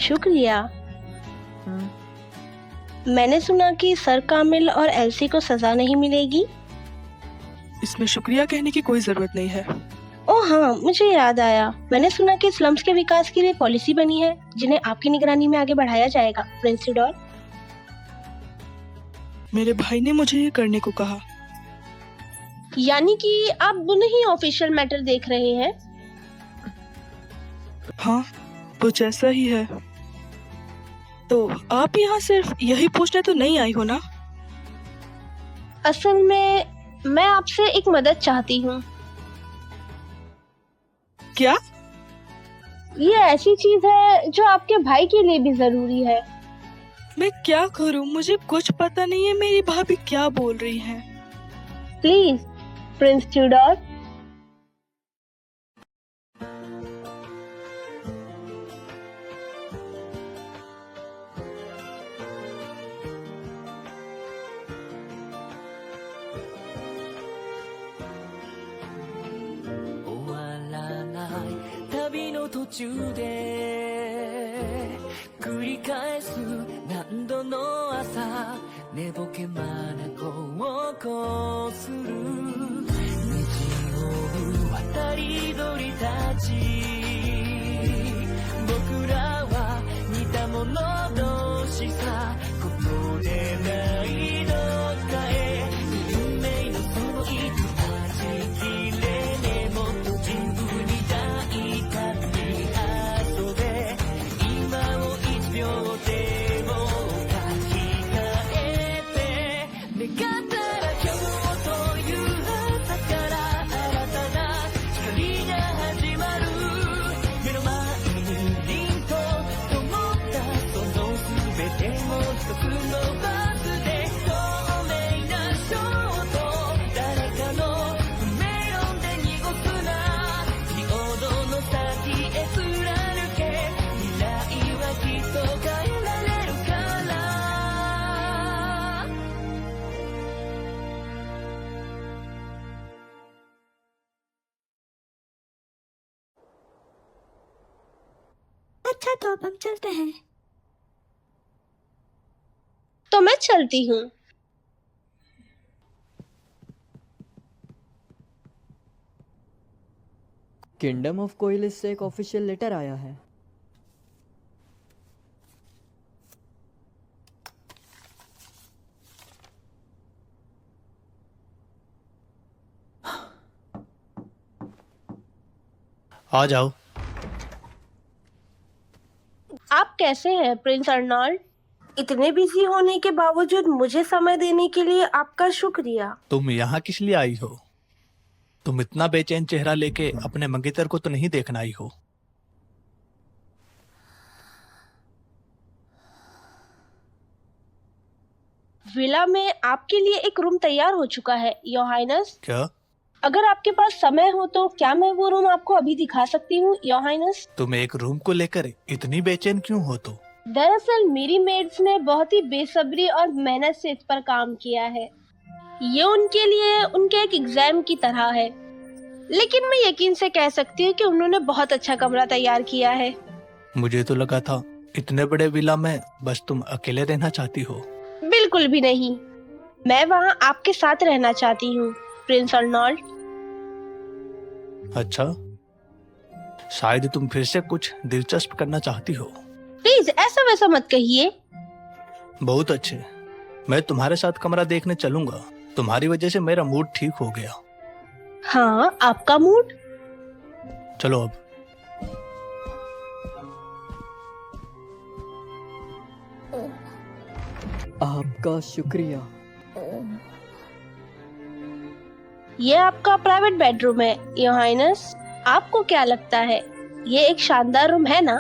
शुक्रिया। मैंने सुना कि सर कामिल और एल्सी को सजा नहीं मिलेगी। इसमें शुक्रिया कहने की कोई जरूरत नहीं है। ओह हाँ, मुझे याद आया। मैंने सुना कि स्लम्स के विकास के लिए पॉलिसी बनी है जिन्हें आपकी निगरानी में आगे बढ़ाया जाएगा, प्रिंस यूडोर। मेरे भाई ने मुझे ये करने को कहा। यानी कि आप दोनों ही ऑफिशियल मैटर देख रहे हैं? हाँ, कुछ ऐसा ही है। तो आप यहाँ सिर्फ यही पूछने तो नहीं आई हो ना? असल में मैं आपसे एक मदद चाहती हूँ। क्या? ये ऐसी चीज है जो आपके भाई के लिए भी जरूरी है। मैं क्या करूँ? मुझे कुछ पता नहीं है मेरी भाभी क्या बोल रही हैं। प्लीज प्रिंस ट्यूडोर।途中で繰り返す何度の朝寝ぼけ眼をこする虹を渡り鳥たち僕らは似た者同士さことでないどっかへ運命のその糸はじきれねもっと自分に抱いたअच्छा, तो अब हम चलते हैं। तो मैं चलती हूँ। किंगडम ऑफ कोइलिस से एक ऑफिशियल लेटर आया है। आ जाओ। आप कैसे हैं प्रिंस अर्नोल्ड? इतने बिजी होने के बावजूद मुझे समय देने के लिए आपका शुक्रिया। तुम यहाँ किस लिए आई हो? तुम इतना बेचैन चेहरा लेके अपने मंगेतर को तो नहीं देखना आई हो? विला में आपके लिए एक रूम तैयार हो चुका है, योर हाइनेस। क्या? अगर आपके पास समय हो तो क्या मैं वो रूम आपको अभी दिखा सकती हूँ, योर हाइनेस? तुम एक रूम को लेकर इतनी बेचैन क्यों हो? तो दरअसल मेरी मेड्स ने बहुत ही बेसब्री और मेहनत से इस पर काम किया है। ये उनके लिए उनके एक एग्जाम की तरह है, लेकिन मैं यकीन से कह सकती हूँ कि उन्होंने बहुत अच्छा कमरा तैयार किया है। मुझे तो लगा था इतने बड़े विला में बस तुम अकेले रहना चाहती हो। बिल्कुल भी नहीं, मैं वहाँ आपके साथ रहना चाहती हूँ, प्रिंस अर्नोल्ड। अच्छा, शायद तुम फिर से कुछ दिलचस्प करना चाहती हो। प्लीज ऐसा वैसा मत कहिए। बहुत अच्छे, मैं तुम्हारे साथ कमरा देखने चलूंगा। तुम्हारी वजह से मेरा मूड ठीक हो गया। हाँ, आपका मूड? चलो अब। आपका शुक्रिया। ये आपका प्राइवेट बेडरूम है, योर हाइनेस। आपको क्या लगता है, ये एक शानदार रूम है ना?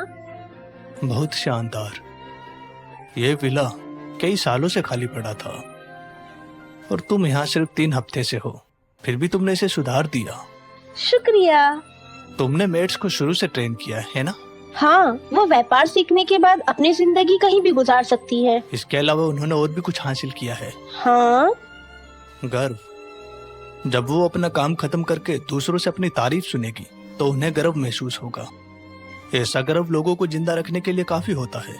बहुत शानदार। ये विला कई सालों से खाली पड़ा था और तुम यहाँ सिर्फ 3 हफ्ते से हो, फिर भी तुमने इसे सुधार दिया। शुक्रिया। तुमने मेड्स को शुरू से ट्रेन किया है ना? हाँ, वो व्यापार सीखने के बाद अपनी जिंदगी कहीं भी गुजार सकती है। इसके अलावा उन्होंने और भी कुछ हासिल किया है। हाँ? गर्व। जब वो अपना काम खत्म करके दूसरों से अपनी तारीफ सुनेगी तो उन्हें गर्व महसूस होगा। ऐसा गर्व लोगों को जिंदा रखने के लिए काफी होता है।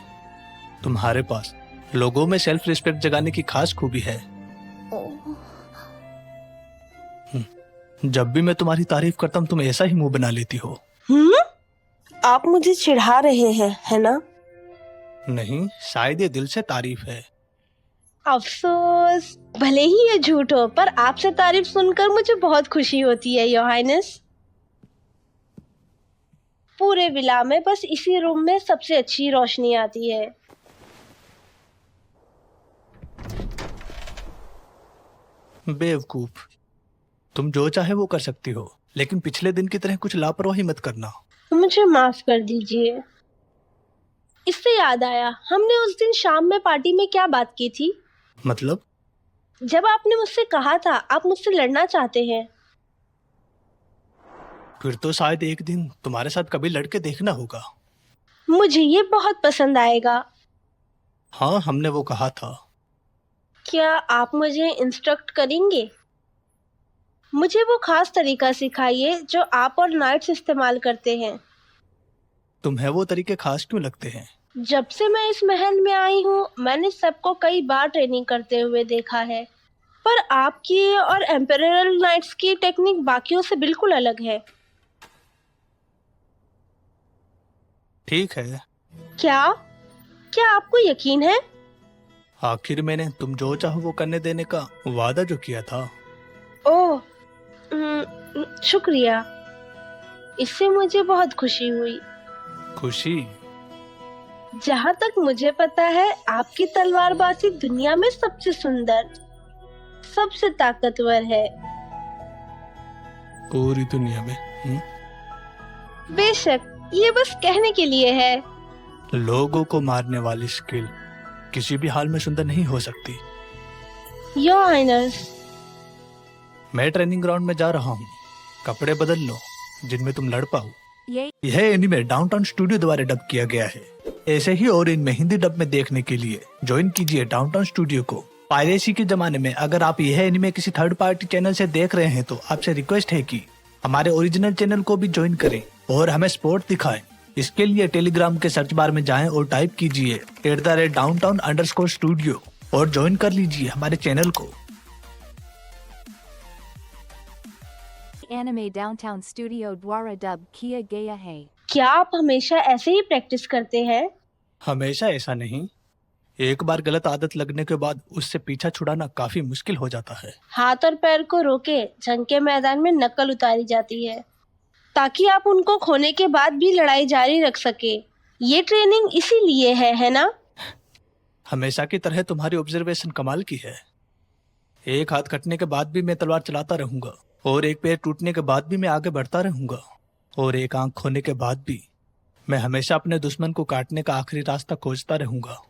तुम्हारे पास लोगों में सेल्फ रिस्पेक्ट जगाने की खास खूबी है। जब भी मैं तुम्हारी तारीफ करता हूँ तुम ऐसा ही मुंह बना लेती हो। आप मुझे चिढ़ा रहे हैं, है ना? नहीं, शायद ये दिल से तारीफ है। अफसोस, भले ही ये झूठ हो, पर आपसे तारीफ सुनकर मुझे बहुत खुशी होती है, योर हाइनेस। पूरे विला में बस इसी रूम में सबसे अच्छी रोशनी आती है। बेवकूफ, तुम जो चाहे वो कर सकती हो, लेकिन पिछले दिन की तरह कुछ लापरवाही मत करना। मुझे माफ कर दीजिए। इससे याद आया, हमने उस दिन शाम में पार्टी में क्या बात की थी? मतलब? जब आपने मुझसे कहा था आप मुझसे लड़ना चाहते हैं। फिर तो शायद एक दिन तुम्हारे साथ कभी लड़के देखना होगा। मुझे ये बहुत पसंद आएगा। हाँ, हमने वो कहा था। क्या आप मुझे इंस्ट्रक्ट करेंगे? मुझे वो खास तरीका सिखाइए जो आप और नाइट्स इस्तेमाल करते हैं। तुम्हें वो तरीके खास क्यों लगते हैं? जब से मैं इस महल में आई हूँ मैंने सबको कई बार ट्रेनिंग करते हुए देखा है, पर आपकी और एम्पेरल नाइट्स की टेक्निक बाकियों से बिल्कुल अलग है। ठीक है। क्या क्या आपको यकीन है? आखिर मैंने तुम जो चाहो वो करने देने का वादा जो किया था। ओह, शुक्रिया। इससे मुझे बहुत खुशी हुई। खुशी? जहाँ तक मुझे पता है आपकी तलवारबाजी दुनिया में सबसे सुंदर, सबसे ताकतवर है। पूरी दुनिया में? बेशक, ये बस कहने के लिए है। लोगों को मारने वाली स्किल किसी भी हाल में सुंदर नहीं हो सकती। योर हाइनेस, मैं ट्रेनिंग ग्राउंड में जा रहा हूँ। कपड़े बदल लो जिनमें तुम लड़ पाओ। यह एनिमे डाउनटाउन स्टूडियो द्वारा डब किया गया है। ऐसे ही और इनमें हिंदी डब में देखने के लिए ज्वाइन कीजिए डाउनटाउन स्टूडियो को। पायरेसी के जमाने में अगर आप यह एनिमे किसी थर्ड पार्टी चैनल से देख रहे हैं तो आपसे रिक्वेस्ट है कि हमारे ओरिजिनल चैनल को भी ज्वाइन करें और हमें सपोर्ट दिखाएं। इसके लिए टेलीग्राम के सर्च बार में जाएं और टाइप कीजिए @downtown_studio और ज्वाइन कर लीजिए हमारे चैनल को। एनिमे डाउनटाउन स्टूडियो द्वारा डब किया गया है। क्या आप हमेशा ऐसे ही प्रैक्टिस करते हैं? हमेशा ऐसा नहीं, एक बार गलत आदत लगने के बाद उससे पीछा छुड़ाना काफी मुश्किल हो जाता है। हाथ और पैर को रोके जंग के मैदान में नकल उतारी जाती है ताकि आप उनको खोने के बाद भी लड़ाई जारी रख सके। ये ट्रेनिंग इसीलिए है ना? हमेशा की तरह तुम्हारी ऑब्जर्वेशन कमाल की है। एक हाथ कटने के बाद भी मैं तलवार चलाता रहूंगा और एक पैर टूटने के बाद भी मैं आगे बढ़ता रहूंगा और एक आंख खोने के बाद भी मैं हमेशा अपने दुश्मन को काटने का आखिरी रास्ता खोजता रहूंगा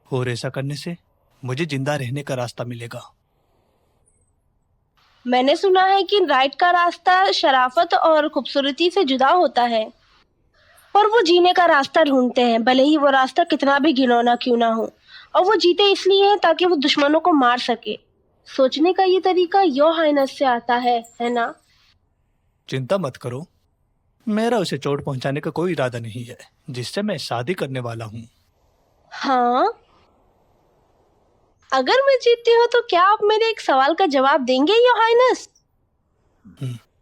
और ऐसा करने से मुझे जिंदा रहने का रास्ता मिलेगा। मैंने सुना है कि राइट का रास्ता शराफत और खूबसूरती से जुदा होता है, पर वो जीने का रास्ता ढूंढते हैं, भले ही वो रास्ता कितना भी घिनौना क्यों ना हो। और वो जीते इसलिए हैं ताकि वो दुश्मनों को मार सके। सोचने का ये तरीका योर हाइनेस से आता है ना? चिंता मत करो, मेरा उसे चोट पहुंचाने का कोई इरादा नहीं है जिससे मैं शादी करने वाला हूँ। हाँ, अगर मैं जीतती हूँ तो क्या आप मेरे एक सवाल का जवाब देंगे योर हाइनेस?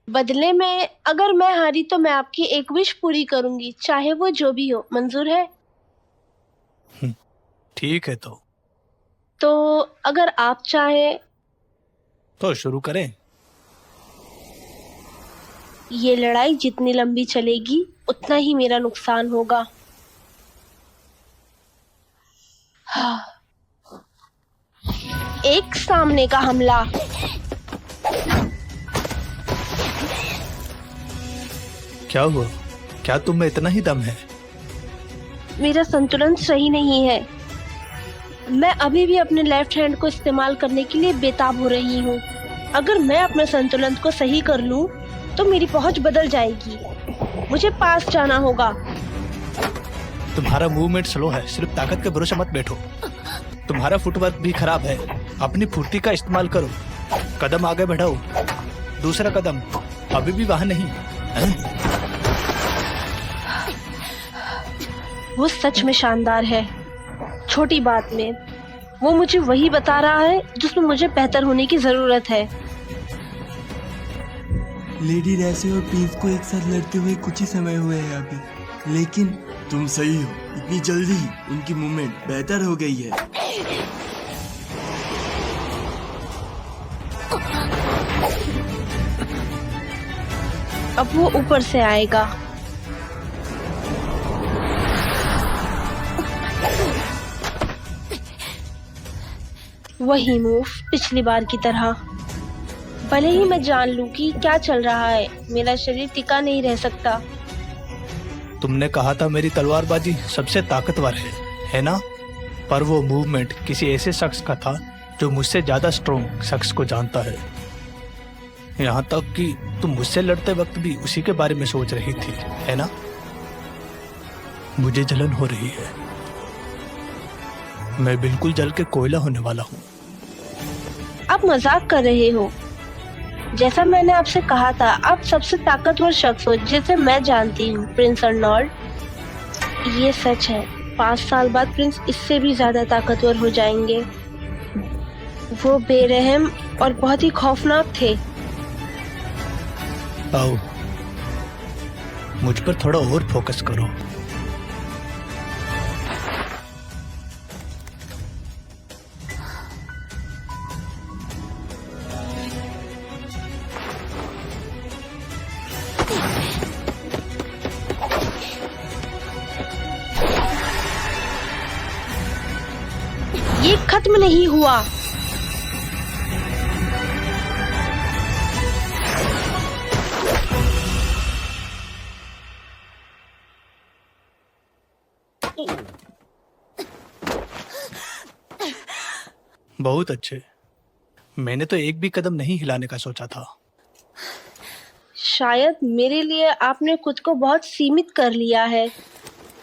बदले में अगर मैं हारी तो मैं आपकी एक विश पूरी करूंगी, चाहे वो जो भी हो। मंजूर है? ठीक है, तो अगर आप चाहे तो शुरू करें। ये लड़ाई जितनी लंबी चलेगी उतना ही मेरा नुकसान होगा। एक सामने का हमला। क्या हुआ? क्या तुम में इतना ही दम है? मेरा संतुलन सही नहीं है। मैं अभी भी अपने लेफ्ट हैंड को इस्तेमाल करने के लिए बेताब हो रही हूँ। अगर मैं अपने संतुलन को सही कर लूँ तो मेरी पहुँच बदल जाएगी। मुझे पास जाना होगा। तुम्हारा मूवमेंट स्लो है, सिर्फ ताकत के भरोसे मत बैठो। तुम्हारा फुटवर्क भी खराब है, अपनी फुर्ती का इस्तेमाल करो। कदम आगे बढ़ाओ, दूसरा कदम अभी भी वहां नहीं है? वो सच में शानदार है। छोटी बात में वो मुझे वही बता रहा है जिसमें मुझे बेहतर होने की जरूरत है। लेडी रैसे और प्रिंस को एक साथ लड़ते हुए कुछ ही समय हुए हैं अभी, लेकिन तुम सही हो, इतनी जल्दी ही उनकी मूवमेंट बेहतर हो गई है। अब वो ऊपर से आएगा। वही मूव पिछली बार की तरह। भले ही मैं जान लूं कि क्या चल रहा है, मेरा शरीर टिका नहीं रह सकता। तुमने कहा था मेरी तलवारबाजी सबसे ताकतवर है ना? पर वो मूवमेंट किसी ऐसे शख्स का था जो मुझसे ज्यादा स्ट्रॉन्ग शख्स को जानता है। यहाँ तक कि तुम मुझसे लड़ते वक्त भी उसी के बारे में सोच रही थी, है ना? मुझे जलन हो रही है। मैं बिल्कुल जल के कोयला होने वाला हूँ। आप मजाक कर रहे हो। जैसा मैंने आपसे कहा था, आप सबसे ताकतवर शख्स हो जिसे मैं जानती हूँ, प्रिंस अर्नोल्ड। ये सच है, 5 साल बाद प्रिंस इससे भी ज्यादा ताकतवर हो जाएंगे। वो बेरहम और बहुत ही खौफनाक थे। आओ, मुझ पर थोड़ा और फोकस करो। ये खत्म नहीं हुआ। बहुत अच्छे। मैंने तो एक भी कदम नहीं हिलाने का सोचा था। शायद मेरे लिए आपने खुद को बहुत सीमित कर लिया है।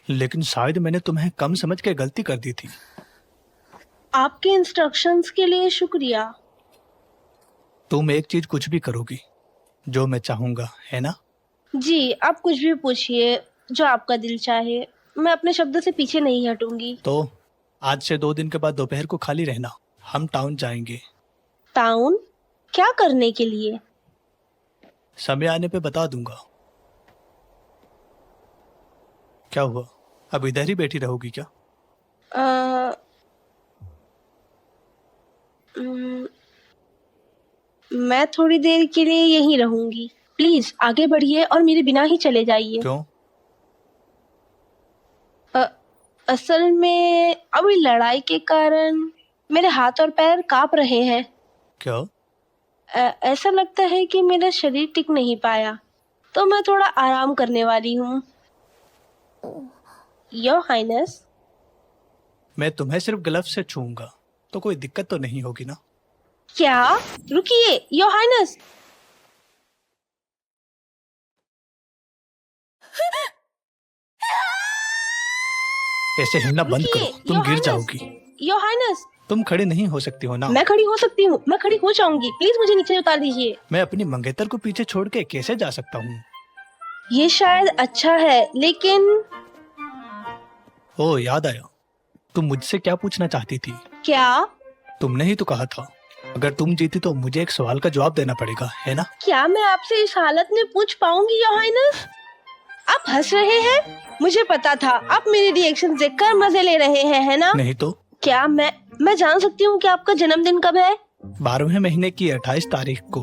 लेकिन शायद मैंने तुम्हें कम समझ के गलती कर दी थी। आपके इंस्ट्रक्शंस के लिए शुक्रिया। तुम एक चीज कुछ भी करोगी जो मैं चाहूंगा, है ना? जी, आप कुछ भी पूछिए जो आपका दिल चाहे। मैं अपने शब्दों से पीछे नहीं हटूंगी। तो आज से 2 दिन के बाद दोपहर को खाली रहना, हम टाउन जाएंगे। टाउन? क्या करने के लिए? समय आने पे बता दूंगा। क्या हुआ, अब इधर ही बैठी रहोगी क्या? मैं थोड़ी देर के लिए यहीं रहूंगी। प्लीज आगे बढ़िए और मेरे बिना ही चले जाइए। क्यों? असल में अभी लड़ाई के कारण मेरे हाथ और पैर कांप रहे हैं। क्या? ऐसा लगता है कि मेरा शरीर टिक नहीं पाया, तो मैं थोड़ा आराम करने वाली हूँ। Your highness. मैं तुम्हें सिर्फ ग्लव्स से छूऊंगा, तो कोई दिक्कत तो नहीं होगी ना? क्या? रुकिए, योर हाइनेस। ऐसे हिलना बंद करो, तुम Your गिर Highness! जाओगी। Your highness. तुम खड़े नहीं हो सकती हो ना? मैं खड़ी हो सकती हूँ, मैं खड़ी हो जाऊंगी। प्लीज मुझे नीचे उतार दीजिए। मैं अपनी मंगेतर को पीछे छोड़ के कैसे जा सकता हूँ? ये शायद अच्छा है, लेकिन ओ, याद आया। तुम मुझसे क्या पूछना चाहती थी? क्या? तुमने ही तो कहा था अगर तुम जीती तो मुझे एक सवाल का जवाब देना पड़ेगा, है ना? क्या मैं आपसे इस हालत में पूछ पाऊंगी, योर हाइनेस? आप हंस रहे हैं? मुझे पता था आप मेरे रिएक्शन देखकर मजे ले रहे हैं, है ना? नहीं तो। क्या मैं जान सकती हूँ कि आपका जन्मदिन कब है? 12वें महीने की 28 तारीख को।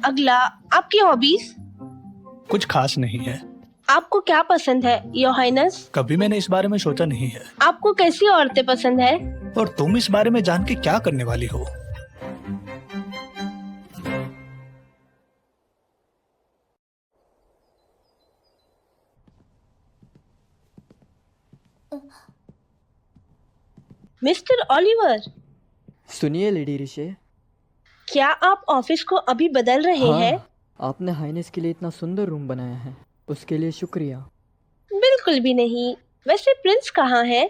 अगला, आपकी हॉबीज? कुछ खास नहीं है। आपको क्या पसंद है, योर हाइनेस? कभी मैंने इस बारे में सोचा नहीं है। आपको कैसी औरतें पसंद है? और तुम इस बारे में जान के क्या करने वाली हो? मिस्टर ओलिवर, सुनिए लेडी ऋषि। क्या आप ऑफिस को अभी बदल रहे हैं? आपने हाइनेस के लिए इतना सुंदर रूम बनाया है, उसके लिए शुक्रिया। बिल्कुल भी नहीं। वैसे प्रिंस कहाँ है?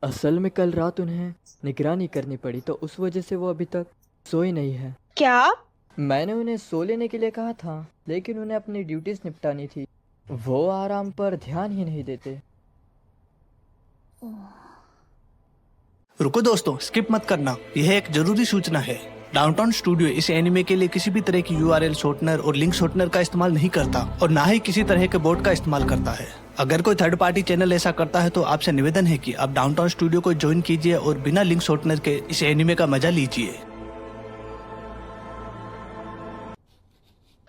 असल में कल रात उन्हें निगरानी करनी पड़ी, तो उस वजह से वो अभी तक सोई नहीं है। क्या? मैंने उन्हें सो लेने के लिए कहा था, लेकिन उन्हें अपनी ड्यूटीज निपटानी थी। वो आराम पर ध्यान ही नहीं देते। रुको दोस्तों, स्किप मत करना, यह एक जरूरी सूचना है। डाउनटाउन स्टूडियो इस एनिमे के लिए किसी भी तरह की URL शॉर्टनर और लिंक शॉर्टनर का इस्तेमाल नहीं करता और ना ही किसी तरह के बोट का इस्तेमाल करता है। अगर कोई थर्ड पार्टी चैनल ऐसा करता है तो आपसे निवेदन है कि आप डाउनटाउन स्टूडियो को ज्वाइन कीजिए और बिना लिंक शॉर्टनर के इस एनिमे का मजा लीजिए।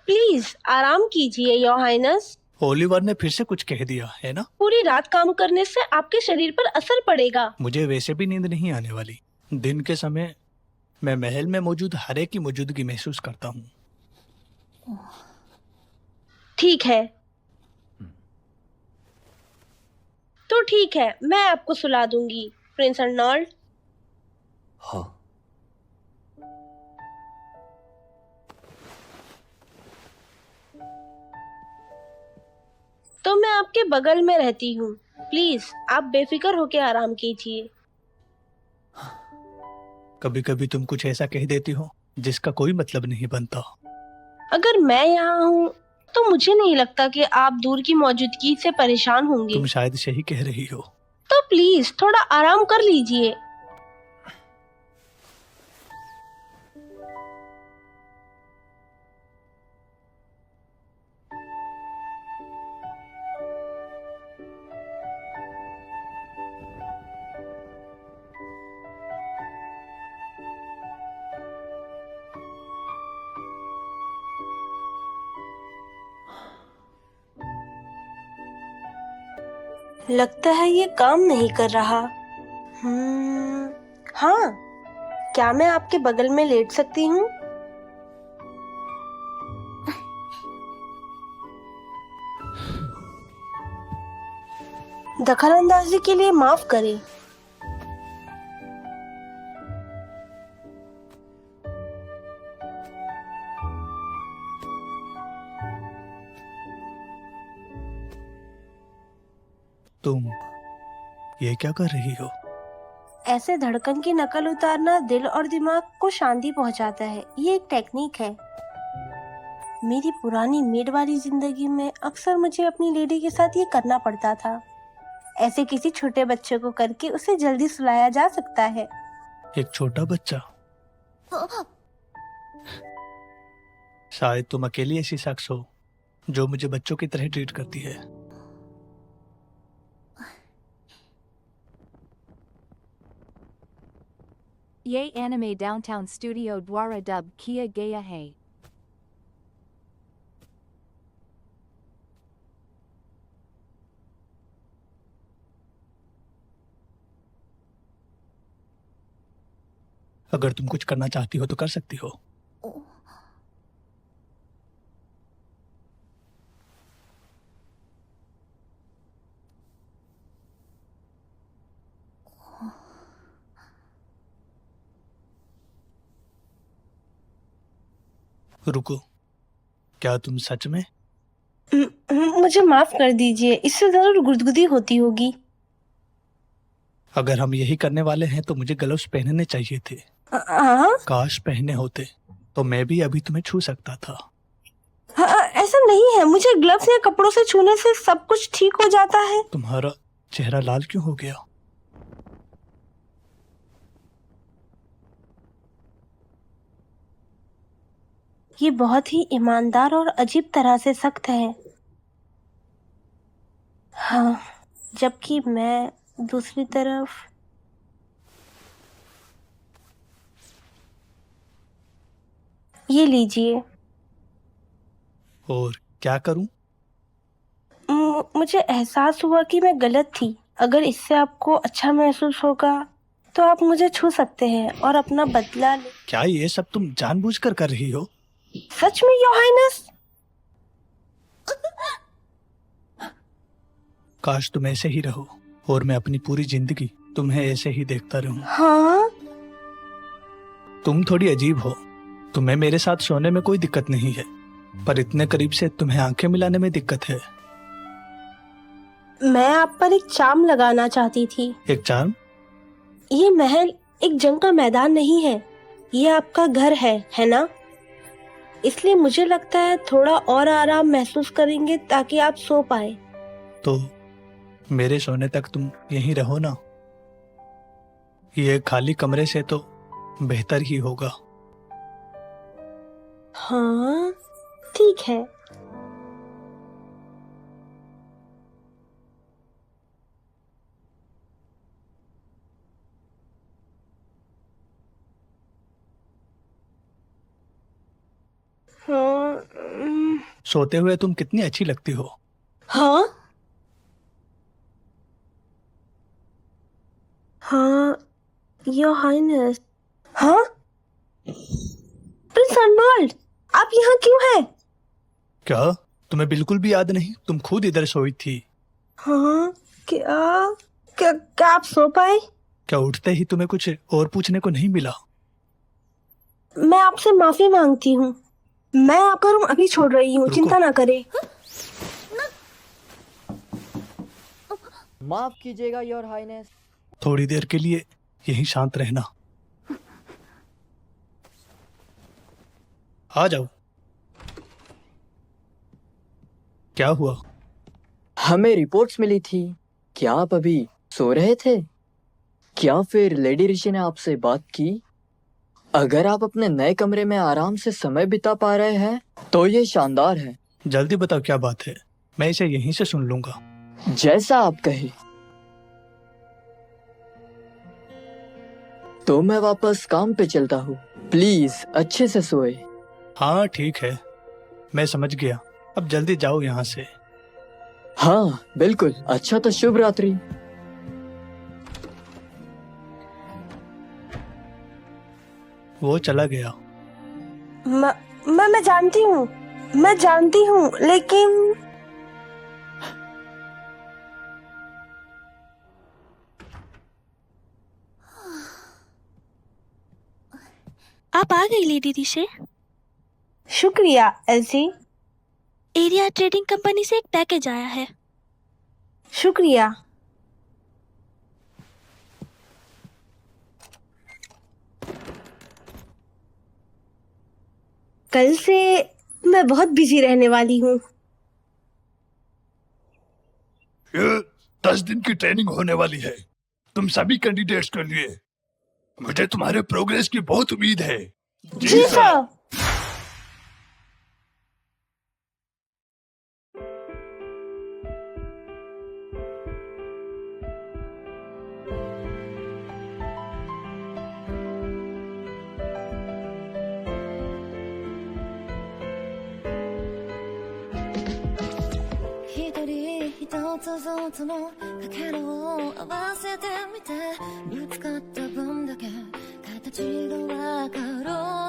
प्लीज आराम कीजिए योर हाइनेस। ओलिवर ने फिर से कुछ कह दिया है ना? पूरी रात काम करने से आपके शरीर पर असर पड़ेगा। मुझे वैसे भी नींद नहीं आने वाली। दिन के समय मैं महल में मौजूद हर एक की मौजूदगी महसूस करता हूँ। ठीक है, तो ठीक है, मैं आपको सुला दूंगी प्रिंस अर्नोल्ड। हाँ। तो मैं आपके बगल में रहती हूँ, प्लीज आप बेफिक्र होकर आराम कीजिए। कभी कभी तुम कुछ ऐसा कह देती हो जिसका कोई मतलब नहीं बनता। अगर मैं यहाँ हूँ तो मुझे नहीं लगता कि आप दूर की मौजूदगी से परेशान होंगे। तुम शायद सही कह रही हो। तो प्लीज थोड़ा आराम कर लीजिए। लगता है ये काम नहीं कर रहा। हाँ, क्या मैं आपके बगल में लेट सकती हूँ? दखलंदाजी के लिए माफ करें। तुम ये क्या कर रही हो? ऐसे धड़कन की नकल उतारना दिल और दिमाग को शांति पहुंचाता है। ये एक टेक्निक है। मेरी पुरानी मेड वाली जिंदगी में अक्सर मुझे अपनी लेडी के साथ ये करना पड़ता था। ऐसे किसी छोटे बच्चे को करके उसे जल्दी सुलाया जा सकता है। एक छोटा बच्चा? शायद तुम अकेली ऐसी शख्स हो जो मुझे बच्चों की तरह ट्रीट करती है। ये anime downtown studio द्वारा डब किया गया है। अगर तुम कुछ करना चाहती हो तो कर सकती हो। रुको, क्या तुम सच में? मुझे माफ कर दीजिए, इससे जरूर गुदगुदी होती होगी। अगर हम यही करने वाले हैं तो मुझे ग्लव्स पहनने चाहिए थे। हाँ? काश पहने होते तो मैं भी अभी तुम्हें छू सकता था। ऐसा नहीं है, मुझे ग्लव्स या कपड़ों से छूने से सब कुछ ठीक हो जाता है। तुम्हारा चेहरा लाल क्यों हो गया? ये बहुत ही ईमानदार और अजीब तरह से सख्त है। हाँ, जबकि मैं दूसरी तरफ। ये लीजिए। और क्या करूं? मुझे एहसास हुआ कि मैं गलत थी। अगर इससे आपको अच्छा महसूस होगा तो आप मुझे छू सकते हैं और अपना बदला ले। क्या ये सब तुम जानबूझकर कर रही हो? सच में योर हाइनेस? काश तुम ऐसे ही रहो और मैं अपनी पूरी जिंदगी तुम्हें ऐसे ही देखता रहूं। हाँ? तुम थोड़ी अजीब हो। तुम्हें मेरे साथ सोने में कोई दिक्कत नहीं है, पर इतने करीब से तुम्हें आंखें मिलाने में दिक्कत है। मैं आप पर एक चार्म लगाना चाहती थी। एक चार्म? ये महल एक जंग का मैदान नहीं है, ये आपका घर है ना? इसलिए मुझे लगता है थोड़ा और आराम महसूस करेंगे ताकि आप सो पाए। तो मेरे सोने तक तुम यहीं रहो ना। ये खाली कमरे से तो बेहतर ही होगा। हाँ ठीक है। हाँ सोते हुए तुम कितनी अच्छी लगती हो। हाँ हाँ योर हाइनेस। हाँ प्रिंस अर्नोल्ड, आप यहाँ क्यों हैं? क्या तुम्हें बिल्कुल भी याद नहीं? तुम खुद इधर सोई थी। हाँ क्या क्या क्या आप सो पाए? क्या उठते ही तुम्हें कुछ और पूछने को नहीं मिला? मैं आपसे माफी मांगती हूँ। मैं आपका रूम अभी छोड़ रही हूँ, रुको। चिंता ना करें। माफ कीजिएगा योर हाइनेस। थोड़ी देर के लिए यहीं शांत रहना। आ जाओ। क्या हुआ? हमें रिपोर्ट्स मिली थी कि आप अभी सो रहे थे। क्या फिर लेडी ऋषि ने आपसे बात की? अगर आप अपने नए कमरे में आराम से समय बिता पा रहे हैं तो ये शानदार है। जल्दी बताओ क्या बात है, मैं इसे यहीं से सुन लूंगा। जैसा आप कहे। तो मैं वापस काम पे चलता हूँ। प्लीज अच्छे से सोए। हाँ ठीक है, मैं समझ गया। अब जल्दी जाओ यहाँ से। हाँ बिल्कुल। अच्छा तो शुभ रात्रि। वो चला गया। मैं जानती हूँ, मैं जानती हूँ, लेकिन आप आ गई लेडी ऋषि। शुक्रिया एल्सी। एरिया ट्रेडिंग कंपनी से एक पैकेज आया है। शुक्रिया। कल से मैं बहुत बिजी रहने वाली हूँ। ये 10 दिन की ट्रेनिंग होने वाली है तुम सभी कैंडिडेट्स के लिए। मुझे तुम्हारे प्रोग्रेस की बहुत उम्मीद है। जी सर। One